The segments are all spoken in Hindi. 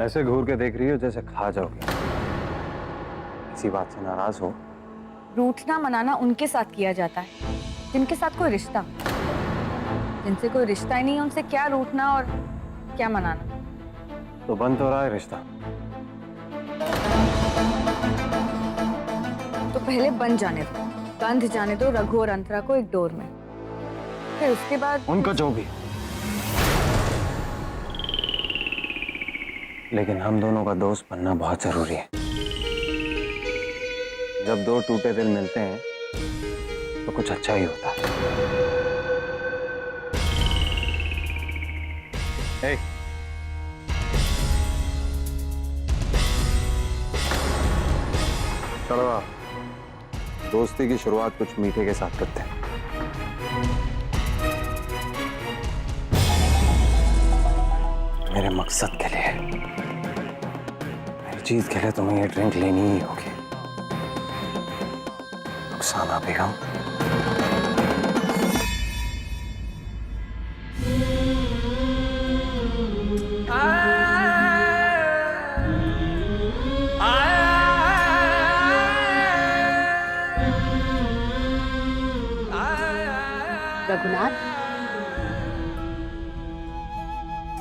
ऐसे घूर के देख रही हो जैसे खा जाओगे। इसी बात से नाराज हो? रूठना मनाना उनके साथ किया जाता है जिनके साथ कोई रिश्ता, जिनसे कोई रिश्ता ही नहीं, उनसे क्या रूठना और क्या मनाना। तो बन तो रहा है रिश्ता। तो पहले बन जाने दो, बंध जाने दो रघु और अंतरा को एक डोर में, फिर उसके बाद उनका जो भी, लेकिन हम दोनों का दोस्त बनना बहुत जरूरी है। जब दो टूटे दिल मिलते हैं तो कुछ अच्छा ही होता है। ए, चलो आप दोस्ती की शुरुआत कुछ मीठे के साथ करते हैं। मेरे मकसद के लिए, मेरी जीत के लिए तुम्हें ये ड्रिंक लेनी ही होगी। रुखसाना बेगम। रघुनाथ,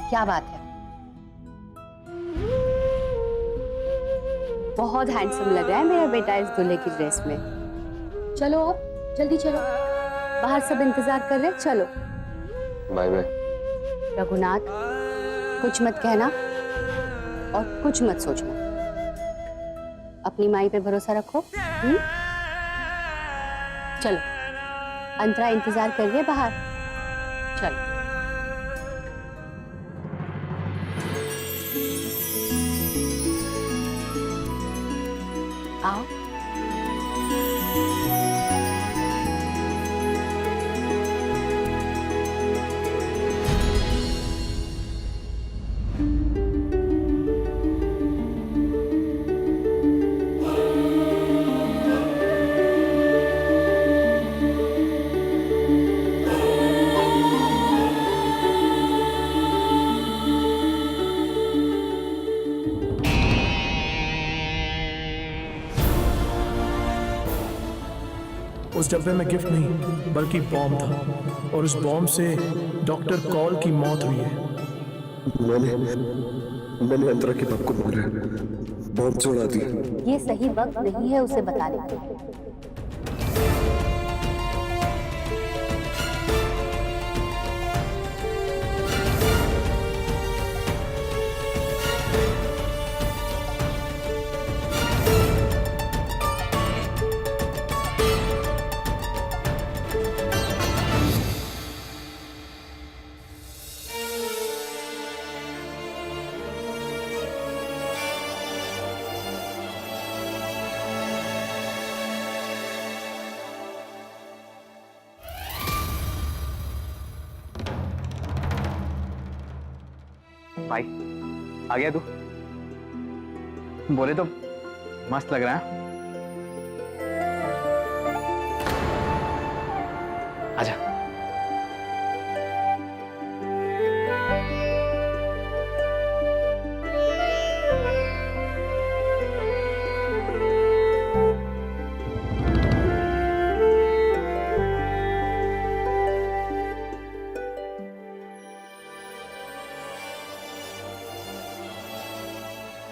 क्या बात है? बहुत हैंडसम लग रहा है मेरा बेटा इस दूल्हे की ड्रेस में। चलो अब जल्दी चलो, बाहर सब इंतजार कर रहे हैं। चलो। Bye bye. रघुनाथ, कुछ मत कहना और कुछ मत सोचना। अपनी माई पे भरोसा रखो। चलो, अंतरा इंतजार कर रही है बाहर। चलो। आओ। उस डब्बे में गिफ्ट नहीं बल्कि बॉम्ब था, और उस बॉम्ब से डॉक्टर कॉल की मौत हुई है। मैंने अंतरा के बाप को मारा, बॉम्ब छोड़ा दी। ये सही वक्त नहीं है उसे बताने का। भाई आ गया तू? बोले तो मस्त लग रहा है। आजा।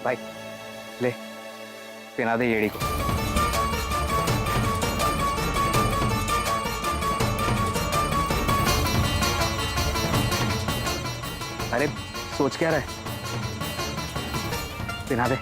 भाई ले पिला दे येड़ी को। अरे सोच क्या रहा है, पिला दे।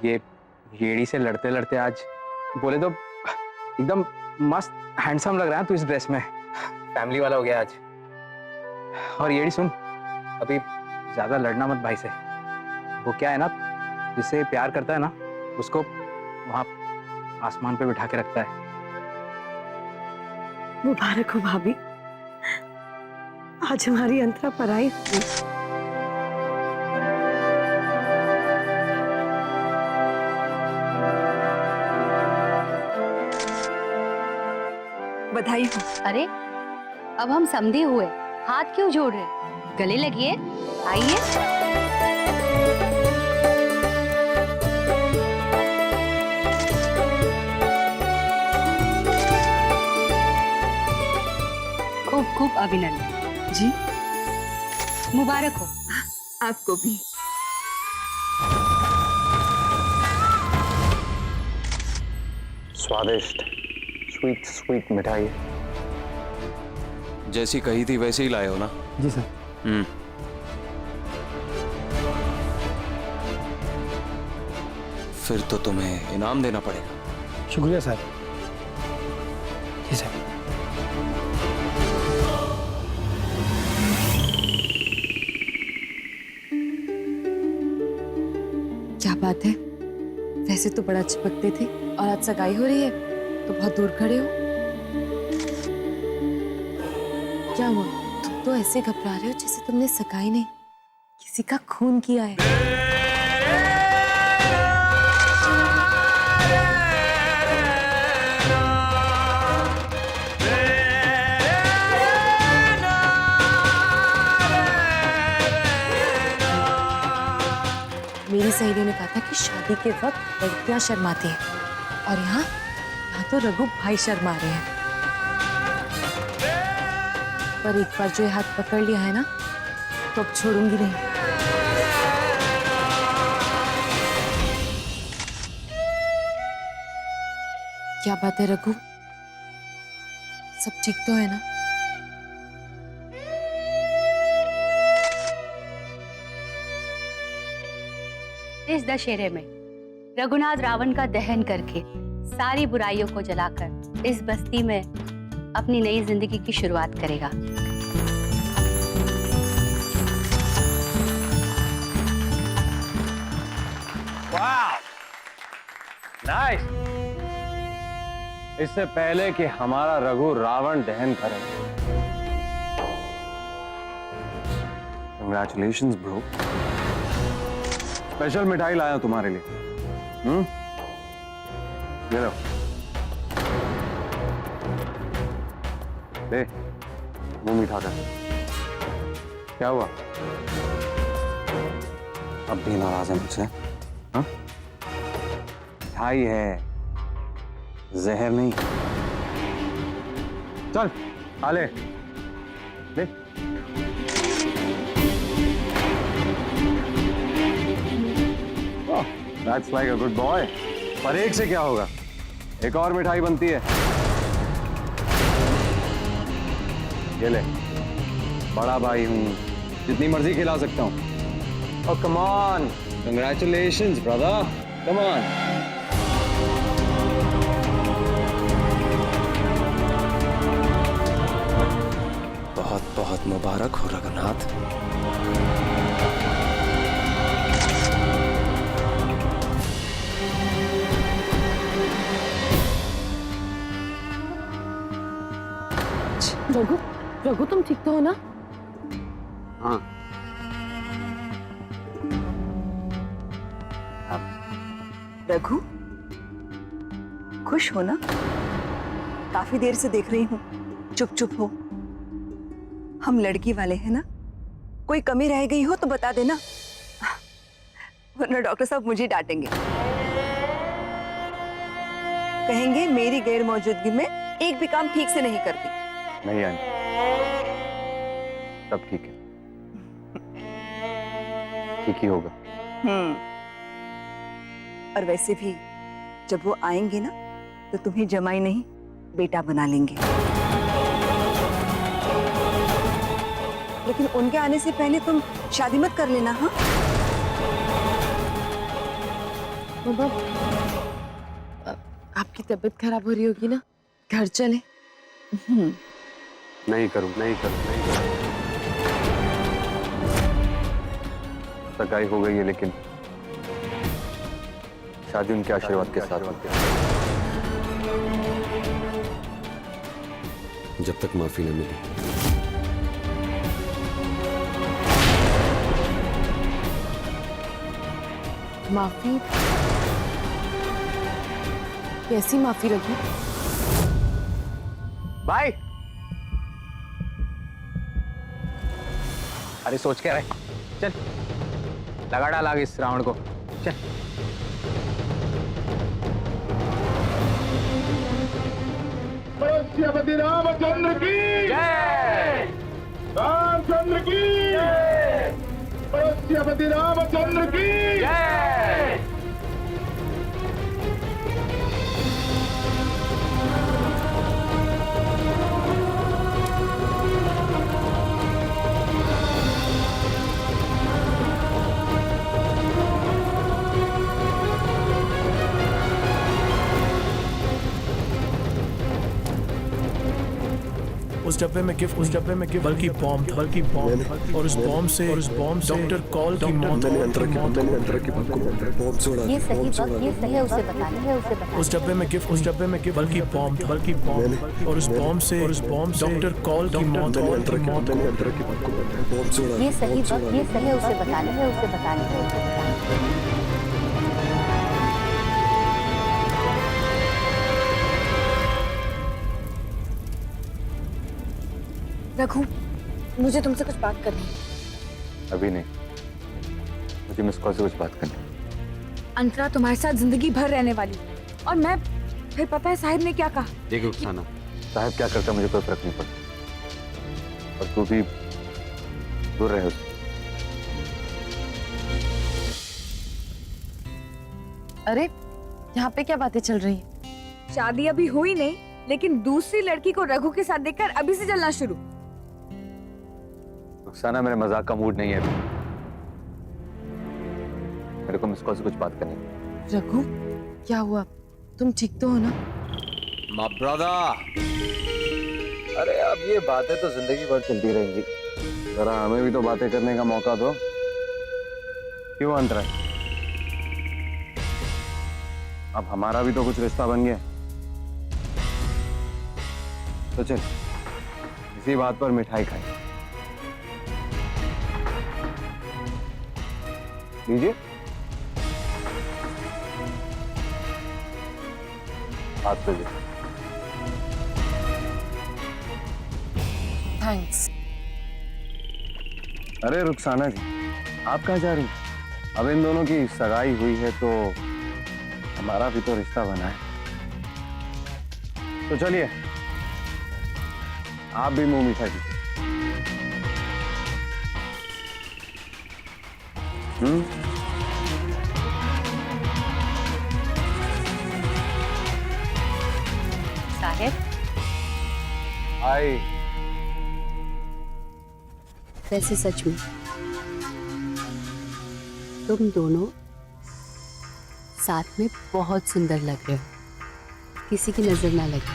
ये येड़ी से लड़ते लड़ते आज बोले तो एकदम मस्त हैंडसम लग रहा है तू इस ड्रेस में, फैमिली वाला हो गया आज। और येड़ी सुन, अभी ज्यादा लड़ना मत भाई से। वो क्या है ना, जिससे प्यार करता है ना उसको वहां आसमान पे बिठा के रखता है। मुबारक हो भाभी, आज हमारी अंतरा पराई हुई। बधाई हो। अरे अब हम समझे हुए, हाथ क्यों जोड़ रहे? गले लगिए, आइए। खूब खूब अभिनंदन जी, मुबारक हो। आपको भी। स्वादिष्ट स्वीट स्वीट मिठाई। जैसी कही थी वैसे ही लाए हो ना? जी सर। फिर तो तुम्हें इनाम देना पड़ेगा। शुक्रिया सर। जी सर। क्या बात है, वैसे तो बड़ा चिपकते थे और आज सगाई हो रही है तो बहुत दूर खड़े हो। क्या हुआ, तुम तो ऐसे घबरा रहे हो जैसे तुमने सगाई नहीं किसी का खून किया है। मेरी सहेली ने कहा था कि शादी के वक्त लड़कियां शर्माती हैं और यहाँ तो रघु भाई शर्मा रहे हैं। पर एक बार जो ये हाथ पकड़ लिया है ना तो अब छोड़ूंगी नहीं। क्या बात है रघु, सब ठीक तो है ना? इस दशहरे में रघुनाथ रावण का दहन करके सारी बुराइयों को जलाकर इस बस्ती में अपनी नई जिंदगी की शुरुआत करेगा। वाह, नाइस। इससे पहले कि हमारा रघु रावण दहन करे, कंग्रेचुलेशंस ब्रो। स्पेशल मिठाई लाया हूं तुम्हारे लिए। ये लो, ले मुंह मीठा कर। क्या हुआ, अब भी नाराज है मुझसे? हाँ, मिठाई है, जहर नहीं। चल आ ले, ले। That's like a good boy. पर एक से क्या होगा, एक और मिठाई बनती है। ये ले, बड़ा भाई हूँ, जितनी मर्जी खिला सकता हूँ। Oh come on, congratulations brother, come on. बहुत बहुत मुबारक हो रघुनाथ। रघु, रघु तुम ठीक तो हो ना? हाँ। रघु, खुश हो ना? काफी देर से देख रही हूँ, चुप चुप हो। हम लड़की वाले हैं ना, कोई कमी रह गई हो तो बता देना, वरना डॉक्टर साहब मुझे डांटेंगे। कहेंगे मेरी गैर मौजूदगी में एक भी काम ठीक से नहीं करती। नहीं आंटी, सब ठीक है, ठीक ही होगा। और वैसे भी जब वो आएंगे ना तो तुम्हें जमाई नहीं बेटा बना लेंगे। लेकिन उनके आने से पहले तुम शादी मत कर लेना। हाँ, मम्मा, आपकी तबीयत खराब हो रही होगी ना, घर चले। नहीं करूँ, नहीं करूँ, नहीं करूँ। सगाई हो गई है, लेकिन शादी उनके आशीर्वाद के साथ होती है। जब तक माफी न मिली। माफी? कैसी माफी रघु? भाई, अरे सोच के रहे, चल लगा डाल आगे इस रावण को, चल। श्री रामचंद्र की जय, रामचंद्र की जय, श्री रामचंद्र की जय। उस डब्बे में गिफ्ट बल्कि बॉम्ब था, और उस बॉम्ब से डॉक्टर कॉल की मौत मैंने अंतरा की बात को बॉम्ब जोड़ा। ये सही वक्त ये सही है उसे बताना है, उसे बताना। उस डब्बे में गिफ्ट बल्कि बॉम्ब था, और उस बॉम्ब से डॉक्टर कॉल की मौत। मैंने अंतरा की बात को बॉम्ब जोड़ा। ये सही वक्त ये सही है उसे बताना है, उसे बताना है, उसे बताना है। रघु, मुझे तुमसे कुछ बात करनी है। अभी नहीं, मुझे मिस कॉल से कुछ बात करनी है। अंतरा तुम्हारे साथ जिंदगी भर रहने वाली, और मैं फिर पता है साहिब ने क्या कहा? देख रुखसाना, साहब क्या करता मुझे कोई फर्क नहीं पड़ता, और तू भी दूर रहे उससे। अरे यहाँ पे क्या बातें चल रही हैं? शादी अभी हुई नहीं, लेकिन दूसरी लड़की को रघु के साथ देखकर अभी से चलना शुरू। रुखसाना, मेरे मजाक का मूड नहीं है अभी। मेरे को मिस कॉल से कुछ बात करनी है। रघु, क्या हुआ? तुम ठीक तो हो ना? माय ब्रदर, अरे अब ये बातें तो जिंदगी भर चलती रहेंगी, जरा हमें भी तो बातें करने का मौका दो। क्यों अंतरा, अब हमारा भी तो कुछ रिश्ता बन गया, तो चल इसी बात पर मिठाई खाएं। लीजिए, हाथ पे लीजिए। थैंक्स। अरे रुखसाना जी, आप कहाँ जा रही हैं? अब इन दोनों की सगाई हुई है तो हमारा भी तो रिश्ता बना है, तो चलिए आप भी मुंह मीठा कीजिए। साहिब, आई वैसे सच में तुम दोनों साथ में बहुत सुंदर लग रहे हो, किसी की नजर ना लगे।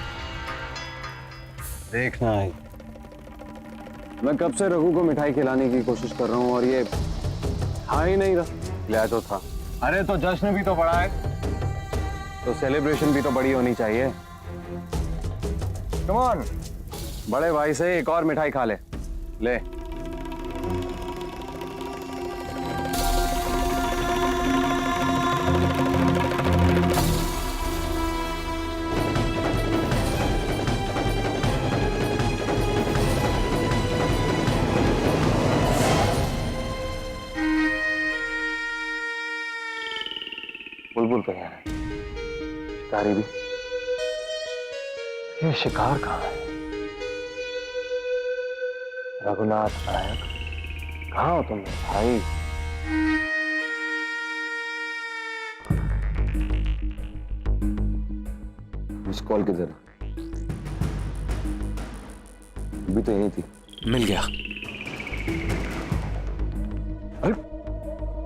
देखना है, मैं कब से रघु को मिठाई खिलाने की कोशिश कर रहा हूँ और ये खा ही नहीं रहा। लिया तो था। अरे तो जश्न भी तो बड़ा है, तो सेलिब्रेशन भी तो बड़ी होनी चाहिए। कम ऑन, बड़े भाई से एक और मिठाई खा ले। ले बुलबुल तो यार है, शिकारी भी। ये शिकार कहाँ है? रघुनाथ नायक, कहाँ हो तुम भाई? मिस कॉल किधर है? अभी तो यही थी। मिल गया। अरे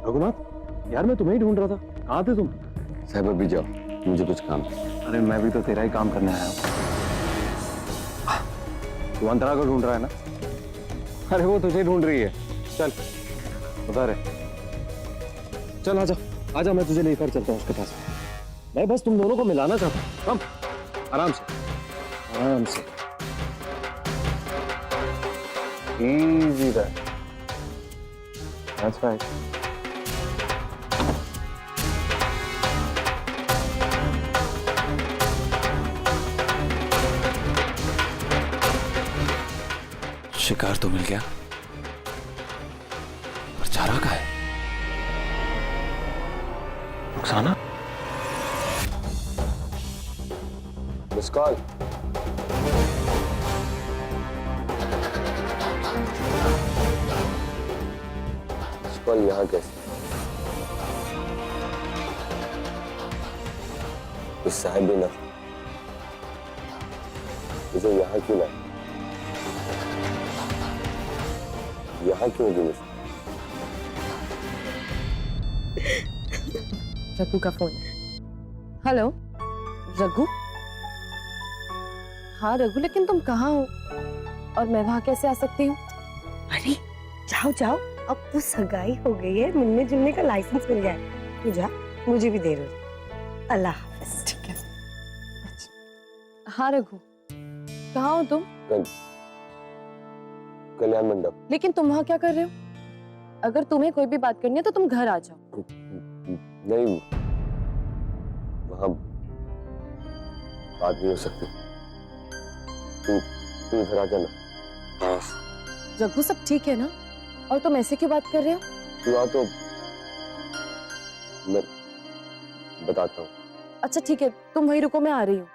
रघुनाथ, यार मैं तुम्हें ही ढूंढ रहा था, कहाँ थे तुम? साहब अभी जाओ, मुझे कुछ काम है। अरे मैं भी तो तेरा ही काम करने आया हूँ। तू अंतरा को ढूंढ रहा है ना? अरे वो तुझे ढूंढ रही है। चल उधर है, चल आजा आजा, मैं तुझे लेकर चलता हूँ उसके पास। मैं बस तुम दोनों को मिलाना चाहता हूँ। कम, आराम से आराम से, इजी दैट, दैट्स राइट। शिकार तो मिल गया, पर चारा कहाँ है? Rukhsana? Miss call. Miss call यहाँ कैसे? इस साहब भी ना, मुझे यहाँ क्यों लाया? यहाँ क्यों दी? रघु का फोन। हेलो रघु? हाँ रघु, लेकिन तुम कहाँ हो और मैं वहां कैसे आ सकती हूँ? अरे जाओ जाओ, अब तो सगाई हो गई है, मिलने जुलने का लाइसेंस मिल गया है। तू जा, मुझे भी देर हो रही। अल्लाह हाफिज। ठीक है। अच्छा हाँ रघु, कहाँ हो तुम? कल्याण मंडप। लेकिन तुम वहां क्या कर रहे हो? अगर तुम्हें कोई भी बात करनी है तो तुम घर आ जाओ। नहीं, वहां बात नहीं हो सकती। तू इधर आ जाना। रघु सब ठीक है ना? और तुम ऐसे क्यों बात कर रहे हो? तू आ तो मैं बताता हूँ। अच्छा ठीक है, तुम वहीं रुको, मैं आ रही हूँ।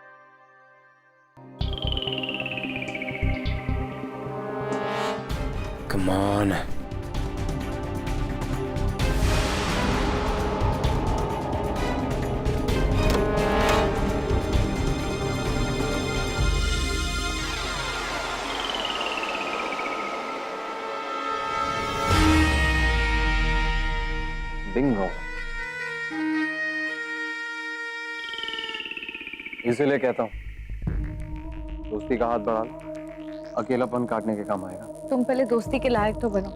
Come on. बिंगो। इसीलिए कहता हूँ दोस्ती का हाथ बढ़ा लो, अकेलापन काटने के काम आएगा। तुम पहले दोस्ती के लायक तो बनो,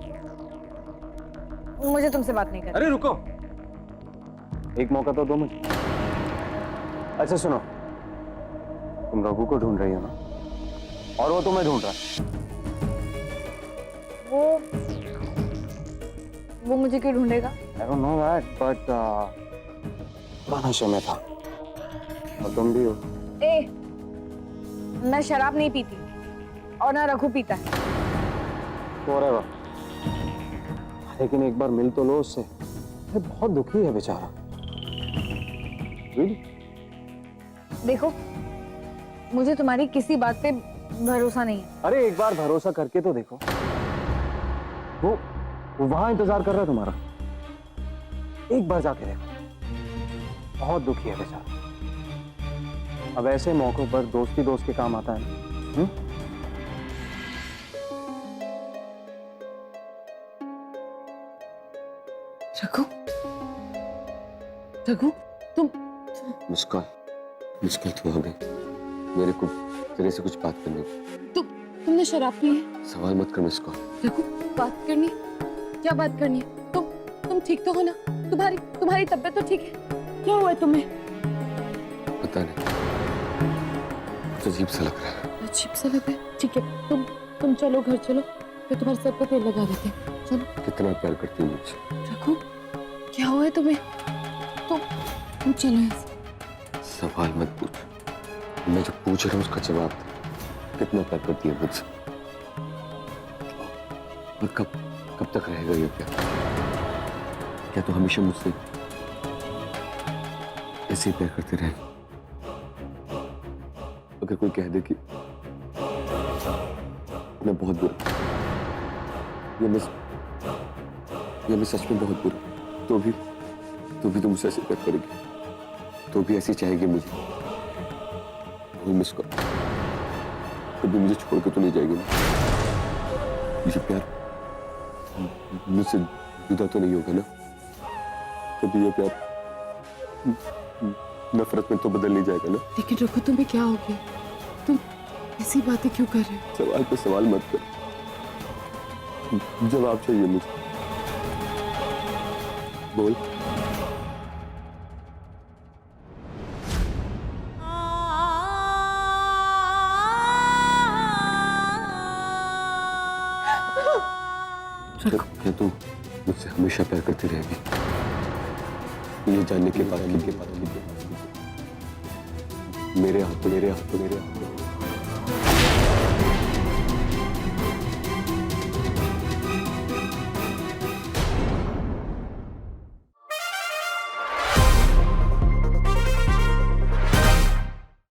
मुझे तुमसे बात नहीं करनी। अरे रुको, एक मौका तो दो मुझे। अच्छा सुनो, तुम रघु को ढूंढ रही हो ना, और वो तुम्हें ढूंढ रहा है। वो मुझे क्यों ढूंढेगा? I don't know that, but नशे में था और तुम भी हो। ए, मैं शराब नहीं पीती और ना रघु पीता है। Whatever. लेकिन एक बार मिल तो लो उससे, ये बहुत दुखी है बेचारा। Really? देखो, मुझे तुम्हारी किसी बात पे भरोसा नहीं है। अरे एक बार भरोसा करके तो देखो। वो वहां इंतजार कर रहा है तुम्हारा, एक बार जाके देखो। बहुत दुखी है बेचारा। अब ऐसे मौकों पर दोस्ती दोस्त के काम आता है। रघु, रघु तुम मुस्कान तू आ गई। मेरे को तेरे से कुछ बात करनी है। तुमने शराब पी है? सवाल मत कर मुस्कान। रघु, बात करनी है? क्या बात करनी है? तुम ठीक तो हो ना? तुम्हारी तबीयत तो ठीक है? क्या हुआ है तुम्हें? पता नहीं, कुछ अजीब सा लग रहा है। अजीब सा लग रहा है? ठीक है, तुम चलो घर चलो, मैं तुम्हारे सर पे तेल लगा देती हूँ। चलो। कितना प्यार करती हूँ मुझसे। रघु, क्या हुआ है तुम्हें? तुम चलो ऐसे। सवाल मत पूछ, मैं जो पूछ रहा हूँ उसका जवाब दे। कितना प्यार करती है मुझसे और कब तक रहेगा ये प्यार? क्या तो हमेशा मुझसे ऐसे ही प्यार करते रहेंगे? अगर कोई कह दे कि मैं बहुत बुरा, ये मैं सच में बहुत बुरा, तो भी तो मुझसे ऐसे प्यार करेगी, तो भी ऐसी चाहेगी मुझे। वो मिस कर, कभी मुझे छोड़ के तो नहीं जाएगी ना? मुझे प्यार मुझसे जुदा तो नहीं होगा ना? कभी ये प्यार नफरत में तो बदल नहीं जाएगा ना। लेकिन रघु तुम्हें क्या हो गया? तुम ऐसी बातें क्यों कर रहे हो? सवाल पे सवाल मत कर, जवाब चाहिए मुझे। बोल। क्या तू मुझसे हमेशा प्यार करती रहेगी? ये जानने के बाद मेरे हाथ